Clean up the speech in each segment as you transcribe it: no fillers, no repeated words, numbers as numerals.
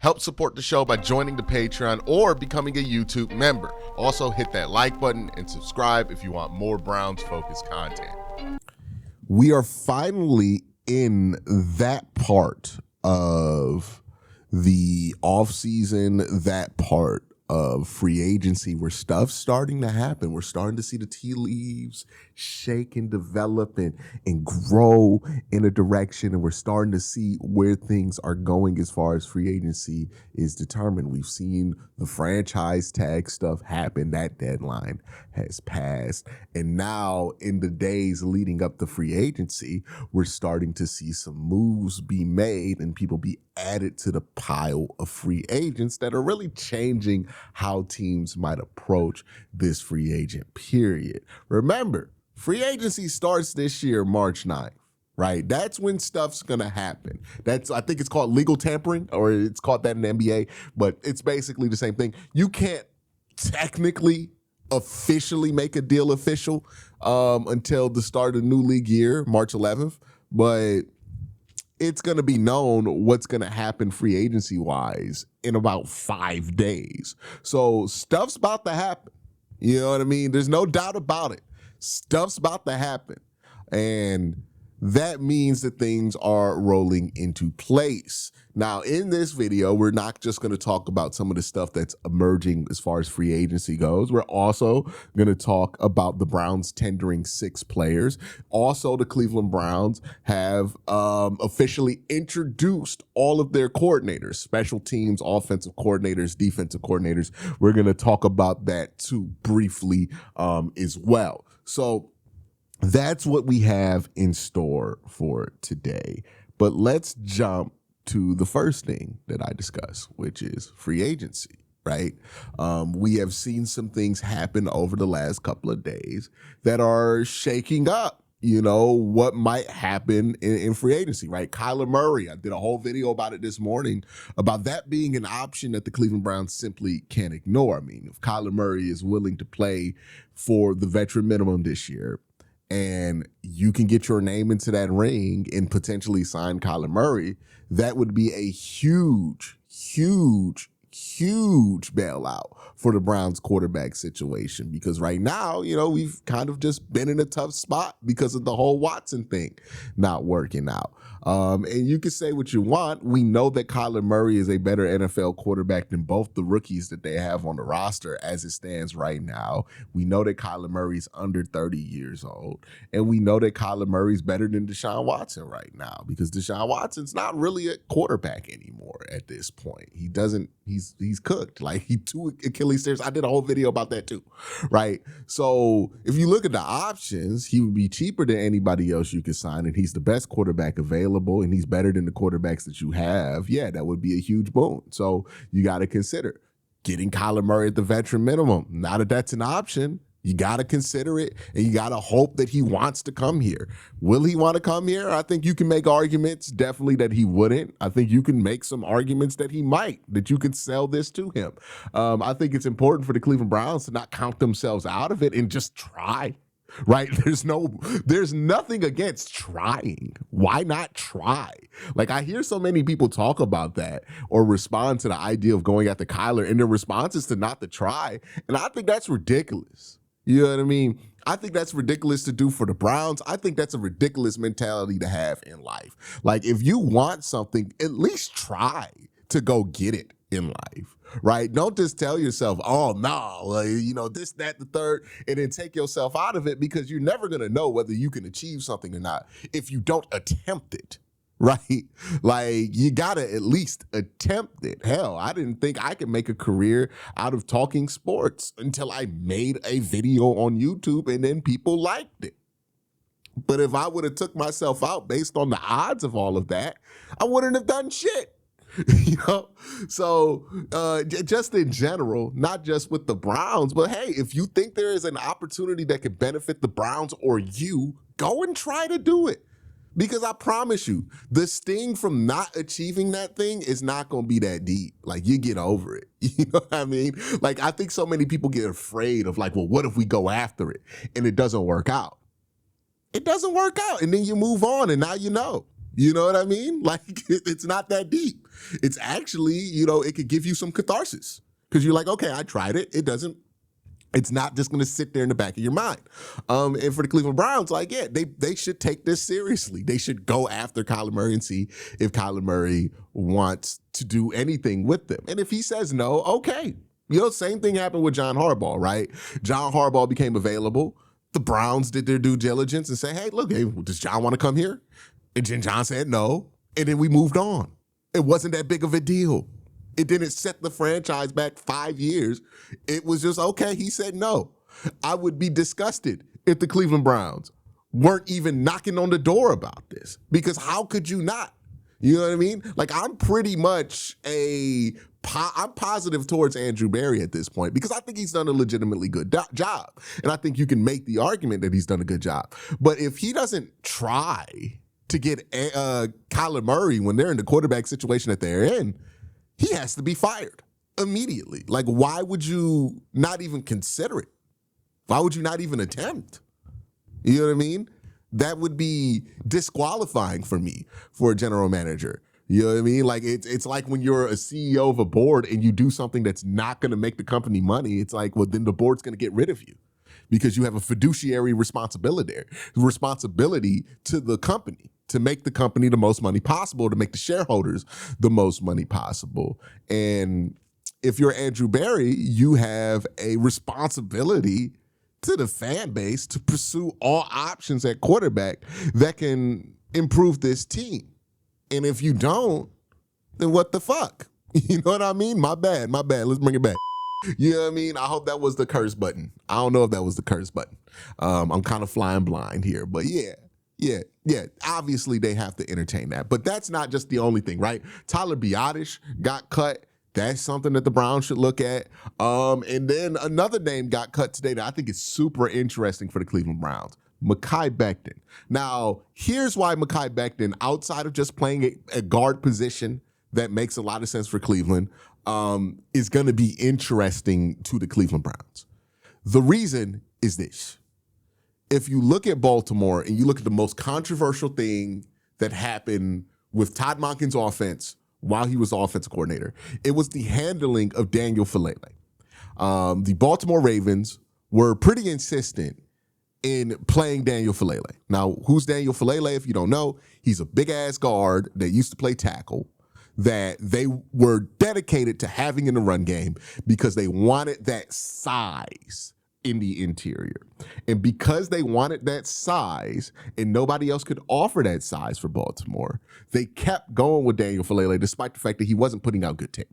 Help support the show by joining the Patreon or becoming a YouTube member. Also, hit that like button and subscribe if you want more Browns-focused content. We are finally in that part of the offseason, that part of free agency where stuff's starting to happen. We're starting to see the tea leaves shake and develop and grow in a direction, and we're starting to see where things are going as far as free agency is determined. We've seen the franchise tag stuff happen. That deadline has passed. And now in the days leading up to free agency, we're starting to see some moves be made and people be added to the pile of free agents that are really changing how teams might approach this free agent period. Remember, free agency starts this year, March 9th. Right? That's when stuff's going to happen. I think it's called legal tampering, or it's called that in the NBA, but it's basically the same thing. You can't technically officially make a deal official until the start of the new league year, March 11th, but it's going to be known what's going to happen free agency wise in about 5 days. So stuff's about to happen. You know what I mean? There's no doubt about it. Stuff's about to happen. And that means that things are rolling into place. Now, in this video, we're not just going to talk about some of the stuff that's emerging as far as free agency goes. We're also going to talk about the Browns tendering 6 players. Also, the Cleveland Browns have officially introduced all of their coordinators, special teams, offensive coordinators, defensive coordinators. We're going to talk about that too briefly as well. So that's what we have in store for today. But let's jump to the first thing that I discuss, which is free agency, right? We have seen some things happen over the last couple of days that are shaking up, what might happen in free agency, right? Kyler Murray, I did a whole video about it this morning, about that being an option that the Cleveland Browns simply can't ignore. I mean, if Kyler Murray is willing to play for the veteran minimum this year, and you can get your name into that ring and potentially sign Kyler Murray, that would be a huge bailout for the Browns quarterback situation, because right now, we've kind of just been in a tough spot because of the whole Watson thing not working out. And you can say what you want. We know that Kyler Murray is a better NFL quarterback than both the rookies that they have on the roster as it stands right now. We know that Kyler Murray's under 30 years old. And we know that Kyler Murray's better than Deshaun Watson right now, because Deshaun Watson's not really a quarterback anymore at this point. He's cooked. Like, he 2 Achilles tears. I did a whole video about that too, right? So if you look at the options, he would be cheaper than anybody else you could sign, and he's the best quarterback available, and he's better than the quarterbacks that you have. Yeah, that would be a huge boon. So you got to consider getting Kyler Murray at the veteran minimum. Now that that's an option, you got to consider it, and you got to hope that he wants to come here. Will he want to come here? I think you can make arguments definitely that he wouldn't. I think you can make some arguments that he might, that you could sell this to him. I think it's important for the Cleveland Browns to not count themselves out of it and just try. Right? There's nothing against trying. Why not try? Like, I hear so many people talk about that or respond to the idea of going after Kyler, and their response is to not to try. And I think that's ridiculous. You know what I mean? I think that's ridiculous to do for the Browns. I think that's a ridiculous mentality to have in life. Like, if you want something, at least try to go get it in life, right? Don't just tell yourself, oh, no, this, that, the third, and then take yourself out of it, because you're never going to know whether you can achieve something or not if you don't attempt it. Right? Like, you got to at least attempt it. Hell, I didn't think I could make a career out of talking sports until I made a video on YouTube and then people liked it. But if I would have took myself out based on the odds of all of that, I wouldn't have done shit. So just in general, not just with the Browns, but hey, if you think there is an opportunity that could benefit the Browns or you, go and try to do it. Because I promise you, the sting from not achieving that thing is not going to be that deep. Like, you get over it. You know what I mean? Like, I think so many people get afraid of, like, well, what if we go after it and it doesn't work out? It doesn't work out. And then you move on, and now you know. You know what I mean? Like, it's not that deep. It's actually, it could give you some catharsis because you're like, okay, I tried it. It's not just going to sit there in the back of your mind. And for the Cleveland Browns, like, yeah, they should take this seriously. They should go after Kyler Murray and see if Kyler Murray wants to do anything with them. And if he says no, okay. Same thing happened with John Harbaugh, right? John Harbaugh became available. The Browns did their due diligence and say, hey, look, does John want to come here? And then John said no. And then we moved on. It wasn't that big of a deal. It didn't set the franchise back 5 years. It was just, okay, he said no. I would be disgusted if the Cleveland Browns weren't even knocking on the door about this, because how could you not? You know what I mean? Like, I'm pretty much I'm positive towards Andrew Berry at this point because I think he's done a legitimately good job. And I think you can make the argument that he's done a good job. But if he doesn't try to get Kyler Murray when they're in the quarterback situation that they're in, he has to be fired immediately. Like, why would you not even consider it? Why would you not even attempt? You know what I mean? That would be disqualifying for me for a general manager. You know what I mean? Like, it's like when you're a CEO of a board and you do something that's not going to make the company money. It's like, well, then the board's going to get rid of you because you have a fiduciary responsibility to the company, to make the company the most money possible, to make the shareholders the most money possible. And if you're Andrew Berry, you have a responsibility to the fan base to pursue all options at quarterback that can improve this team. And if you don't, then what the fuck? You know what I mean? My bad. Let's bring it back. You know what I mean? I hope that was the curse button. I don't know if that was the curse button. I'm kind of flying blind here, but yeah. Obviously, they have to entertain that. But that's not just the only thing, right? Tyler Biadasz got cut. That's something that the Browns should look at. And then another name got cut today that I think is super interesting for the Cleveland Browns. Mekhi Becton. Now, here's why Mekhi Becton, outside of just playing a guard position that makes a lot of sense for Cleveland, is going to be interesting to the Cleveland Browns. The reason is this. If you look at Baltimore and you look at the most controversial thing that happened with Todd Monken's offense while he was offensive coordinator, it was the handling of Daniel Falele. The Baltimore Ravens were pretty insistent in playing Daniel Falele. Now, who's Daniel Falele? If you don't know, he's a big-ass guard that used to play tackle that they were dedicated to having in the run game because they wanted that size in the interior. And because they wanted that size and nobody else could offer that size for Baltimore, they kept going with Daniel Falele despite the fact that he wasn't putting out good tape.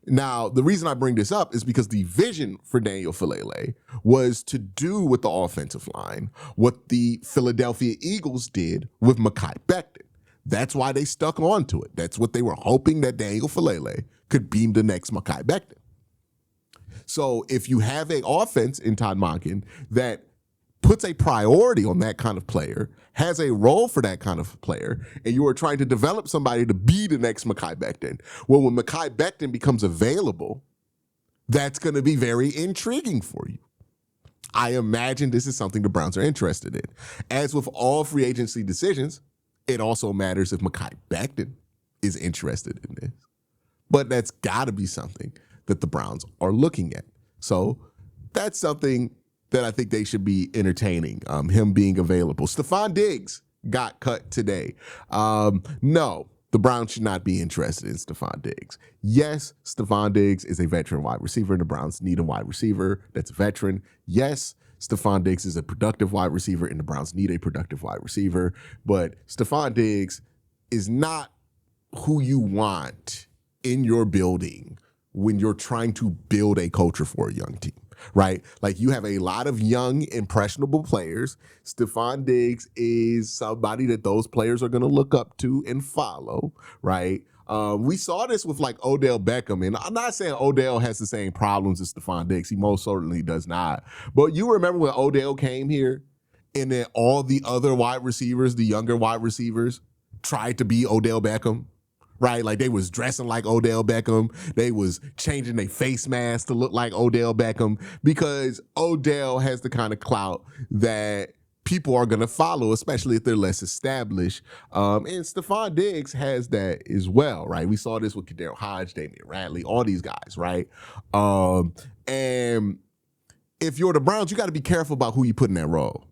Now, the reason I bring this up is because the vision for Daniel Falele was to do with the offensive line what the Philadelphia Eagles did with Mekhi Becton. That's why they stuck on to it. That's what they were hoping, that Daniel Falele could be the next Mekhi Becton. So if you have an offense in Todd Monken that puts a priority on that kind of player, has a role for that kind of player, and you are trying to develop somebody to be the next Mekhi Becton, well, when Mekhi Becton becomes available, that's going to be very intriguing for you. I imagine this is something the Browns are interested in. As with all free agency decisions, it also matters if Mekhi Becton is interested in this. But that's got to be something that the Browns are looking at. So that's something that I think they should be entertaining, him being available. Stefan Diggs got cut today. No, the Browns should not be interested in Stefan Diggs. Yes, Stefan Diggs is a veteran wide receiver, and the Browns need a wide receiver that's a veteran. Yes, Stefan Diggs is a productive wide receiver, and the Browns need a productive wide receiver. But Stefan Diggs is not who you want in your building when you're trying to build a culture for a young team, right? Like, you have a lot of young, impressionable players. Stefan Diggs is somebody that those players are going to look up to and follow, right? We saw this with like Odell Beckham, and I'm not saying Odell has the same problems as Stefan Diggs. He most certainly does not. But you remember when Odell came here and then all the other wide receivers, the younger wide receivers, tried to be Odell Beckham? Right? Like, they was dressing like Odell Beckham. They was changing their face mask to look like Odell Beckham because Odell has the kind of clout that people are going to follow, especially if they're less established. And Stefan Diggs has that as well, right? We saw this with Kadarius Hodge, Damian Radley, all these guys, right? And if you're the Browns, you got to be careful about who you put in that role,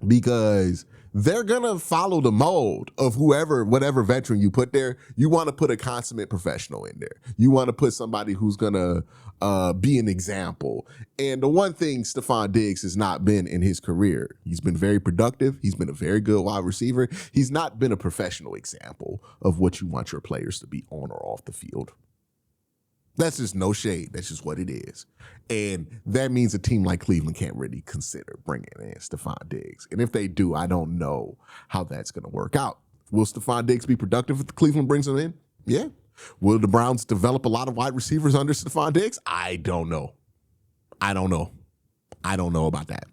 because they're going to follow the mold of whatever veteran you put there. You want to put a consummate professional in there. You want to put somebody who's going to be an example. And the one thing Stefan Diggs has not been in his career, he's been very productive. He's been a very good wide receiver. He's not been a professional example of what you want your players to be on or off the field. That's just no shade. That's just what it is. And that means a team like Cleveland can't really consider bringing in Stefan Diggs. And if they do, I don't know how that's going to work out. Will Stefan Diggs be productive if Cleveland brings him in? Yeah. Will the Browns develop a lot of wide receivers under Stefan Diggs? I don't know. I don't know about that.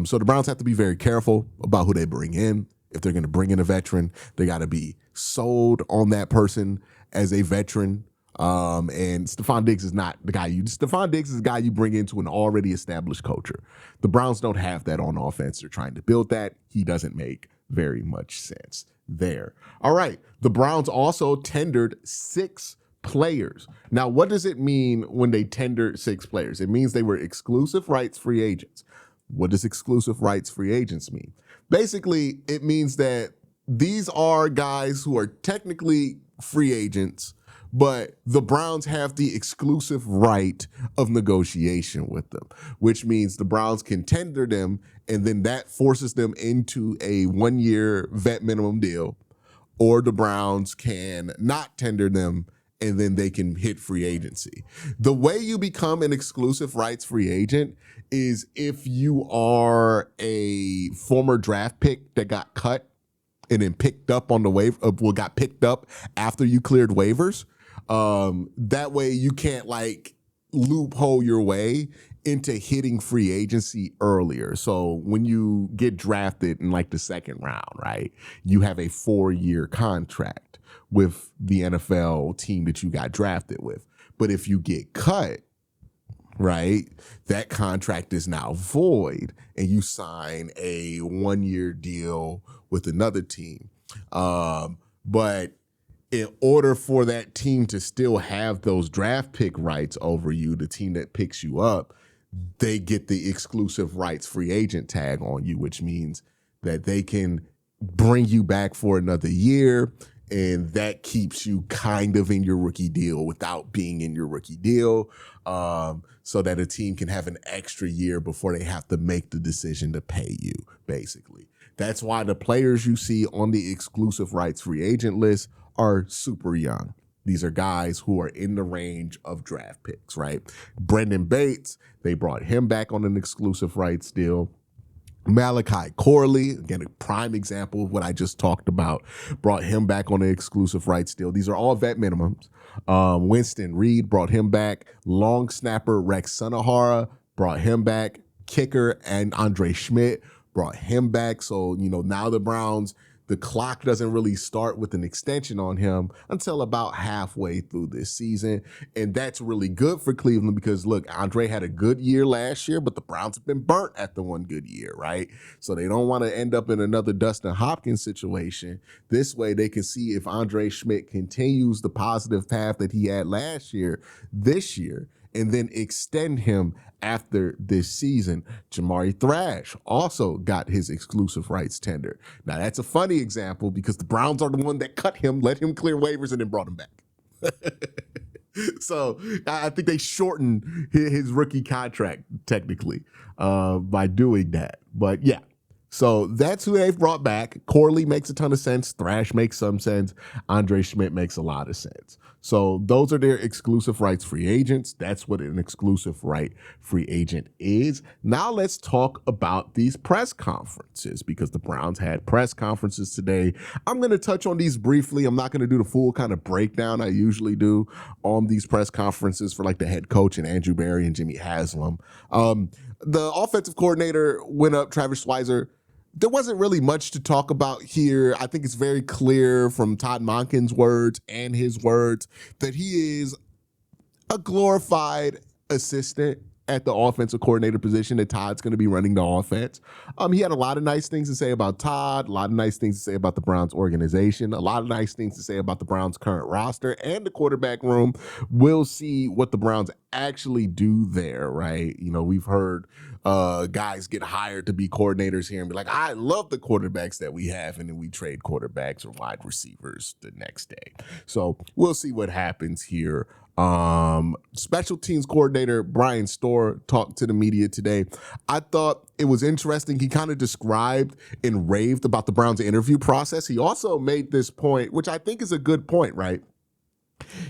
So the Browns have to be very careful about who they bring in. If they're going to bring in a veteran, they got to be sold on that person as a veteran. And Stefan Diggs is not the guy Stefan Diggs is the guy you bring into an already established culture. The Browns don't have that on offense. They're trying to build that. He doesn't make very much sense there. All right. The Browns also tendered 6 players. Now, what does it mean when they tendered 6 players? It means they were exclusive rights free agents. What does exclusive rights free agents mean? Basically, it means that these are guys who are technically free agents, but the Browns have the exclusive right of negotiation with them, which means the Browns can tender them, and then that forces them into a 1-year vet minimum deal, or the Browns can not tender them, and then they can hit free agency. The way you become an exclusive rights free agent is if you are a former draft pick that got cut and then picked up on the waiver, got picked up after you cleared waivers. That way you can't like loophole your way into hitting free agency earlier. So when you get drafted in like the second round, right, you have a 4-year contract with the NFL team that you got drafted with. But if you get cut, right, that contract is now void and you sign a 1-year deal with another team. But in order for that team to still have those draft pick rights over you, the team that picks you up, they get the exclusive rights free agent tag on you, which means that they can bring you back for another year, and that keeps you kind of in your rookie deal without being in your rookie deal, so that a team can have an extra year before they have to make the decision to pay you, basically. That's why the players you see on the exclusive rights free agent list are super young. These are guys who are in the range of draft picks, right? Brendan Bates, they brought him back on an exclusive rights deal. Malachi Corley, again, a prime example of what I just talked about, brought him back on an exclusive rights deal. These are all vet minimums. Winston Reed brought him back. Long snapper Rex Sunahara brought him back. Kicker and Andre Schmidt brought him back. So, now the Browns, the clock doesn't really start with an extension on him until about halfway through this season. And that's really good for Cleveland because, look, Andre had a good year last year, but the Browns have been burnt at the one good year, right? So they don't want to end up in another Dustin Hopkins situation. This way they can see if Andre Schmidt continues the positive path that he had last year, this year, and then extend him after this season. Jamari Thrash also got his exclusive rights tender. Now, that's a funny example because the Browns are the one that cut him, let him clear waivers, and then brought him back. So I think they shortened his rookie contract, technically, by doing that. But yeah. So that's who they've brought back. Corley makes a ton of sense. Thrash makes some sense. Andre Schmidt makes a lot of sense. So those are their exclusive rights free agents. That's what an exclusive right free agent is. Now let's talk about these press conferences because the Browns had press conferences today. I'm going to touch on these briefly. I'm not going to do the full kind of breakdown I usually do on these press conferences for like the head coach and Andrew Berry and Jimmy Haslam. The offensive coordinator went up, Travis Schweizer. There wasn't really much to talk about here. I think it's very clear from Todd Monken's words and his words that he is a glorified assistant. at the offensive coordinator position, that Todd's going to be running the offense. He had a lot of nice things to say about Todd, a lot of nice things to say about the Browns organization, a lot of nice things to say about the Browns current roster and the quarterback room. We'll see what the Browns actually do there, right? You know, we've heard guys get hired to be coordinators here and be like, I love the quarterbacks that we have, and then we trade quarterbacks or wide receivers the next day. So we'll see what happens here. Special teams coordinator Brian Storr talked to the media today. I thought it was interesting. He kind of described and raved about the Browns interview process. He also made this point, which I think is a good point, right?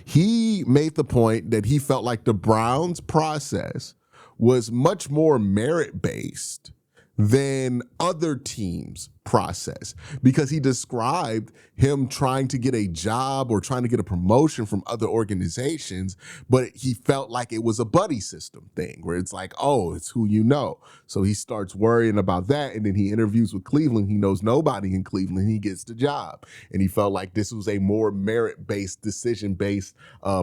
He made the point that he felt like the Browns process was much more merit-based than other teams' process, because he described him trying to get a job or trying to get a promotion from other organizations, but he felt like it was a buddy system thing where it's like, oh, it's who you know. So he starts worrying about that, and then he interviews with Cleveland. He knows nobody in Cleveland. He gets the job, and he felt like this was a more merit-based, decision-based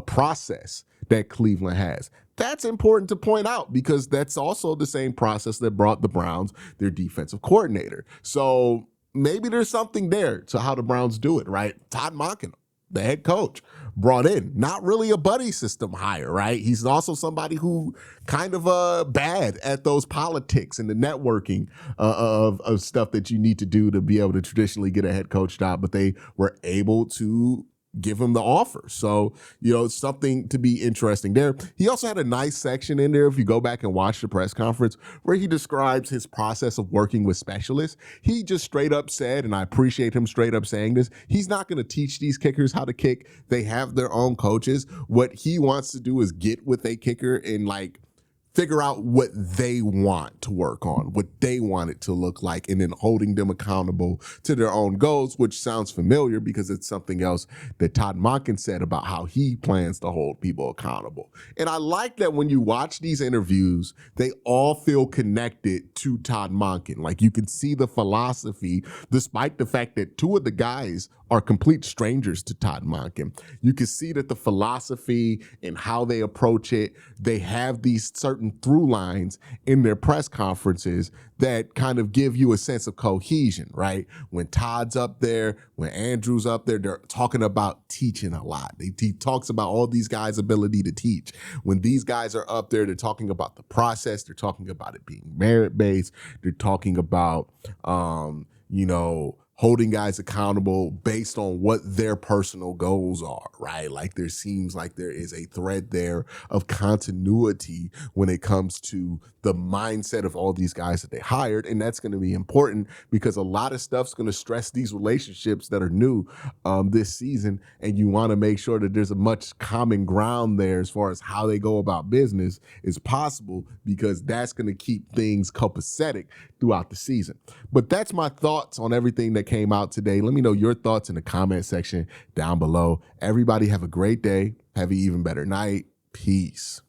process that Cleveland has. That's important to point out, because that's also the same process that brought the Browns their defensive coordinator. So maybe there's something there to how the Browns do it, right? Todd Monken, the head coach, brought in, not really a buddy system hire, right? He's also somebody who kind of bad at those politics and the networking of stuff that you need to do to be able to traditionally get a head coach job, but they were able to give him the offer. So, you know, it's something to be interesting there. He also had a nice section in there, if you go back and watch the press conference, where he describes his process of working with specialists. He just straight up said, and I appreciate him straight up saying this, he's not going to teach these kickers how to kick. They have their own coaches. What he wants to do is get with a kicker and like figure out what they want to work on, what they want it to look like, and then holding them accountable to their own goals, which sounds familiar because it's something else that Todd Monken said about how he plans to hold people accountable. And I like that when you watch these interviews, they all feel connected to Todd Monken. Like, you can see the philosophy, despite the fact that two of the guys are complete strangers to Todd Monken. You can see that the philosophy and how they approach it, they have these certain through lines in their press conferences that kind of give you a sense of cohesion, right? When Todd's up there, when Andrew's up there, they're talking about teaching a lot. He talks about all these guys' ability to teach. When these guys are up there, they're talking about the process. They're talking about it being merit-based. They're talking about, holding guys accountable based on what their personal goals are, right? Like, there seems like there is a thread there of continuity when it comes to the mindset of all these guys that they hired. And that's going to be important because a lot of stuff's going to stress these relationships that are new this season. And you want to make sure that there's a much common ground there as far as how they go about business is possible, because that's going to keep things copacetic throughout the season. But that's my thoughts on everything that came out today. Let me know your thoughts in the comment section down below. Everybody have a great day. Have an even better night. Peace.